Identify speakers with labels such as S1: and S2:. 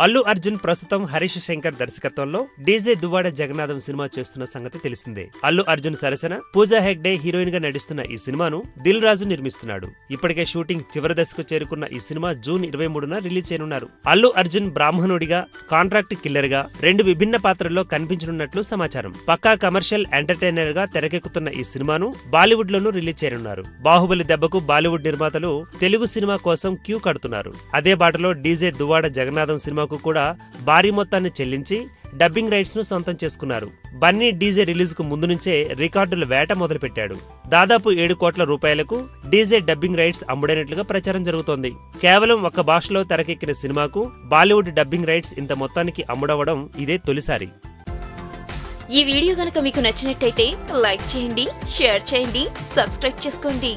S1: అల్లు అర్జున్ ప్రస్తుతం హరీష్ శంకర్ దర్శకత్వంలో DJ Duvvada Jagannatham cinema చేస్తున్న సంగతి తెలిసిందే. అల్లు అర్జున్ సరసన పూజా హెగ్డే హీరోయిన్ గా నటిస్తున్న ఈ సినిమాను దిల్ రాజు నిర్మిస్తున్నాడు. ఇప్పటికే షూటింగ్ చివరి దశకు చేరుకున్న ఈ సినిమా జూన్ 23న రిలీజ్ చేయనున్నారు. అల్లు అర్జున్ బ్రాహ్మణుడిగా, కాంట్రాక్ట్ కిల్లర్ గా 2 విభిన్న పాత్రల్లో కనిపించనున్నట్లు సమాచారం. పక్కా కమర్షియల్ ఎంటర్టైనర్ గా తెరకెక్కుతున్న ఈ సినిమాను బాలీవుడ్ లోనూ రిలీజ్ చేయనున్నారు. బాహుబలి దెబ్బకు బాలీవుడ్ నిర్మాతలు తెలుగు సినిమా కోసం క్యూ కడుతున్నారు. అదే బాటలో డీజే దువ్వాడ జగన్నాథం సినిమా కూడా భారీ మొత్తాన్ని చెల్లించి డబ్బింగ్ రైట్స్ ను సొంతం చేసుకున్నారు. బన్నీ డీజే రిలీజ్ కు ముందు నుంచే రికార్డుల వేట మొదలుపెట్టాడు. దాదాపు 7 కోట్ల రూపాయలకు డీజే డబ్బింగ్ రైట్స్ అమ్ముడైనట్లుగా ప్రచారం జరుగుతోంది. కేవలం ఒక భాషలో తెరకెక్కిన సినిమాకు బాలీవుడ్ డబ్బింగ్ రైట్స్ ఇంత మొత్తానికి అమ్ముడవడం ఇదే తొలిసారి.
S2: ఈ వీడియో గనుక మీకు నచ్చినట్టయితే లైక్ చేయండి, షేర్ చేయండి, సబ్స్క్రైబ్ చేసుకోండి.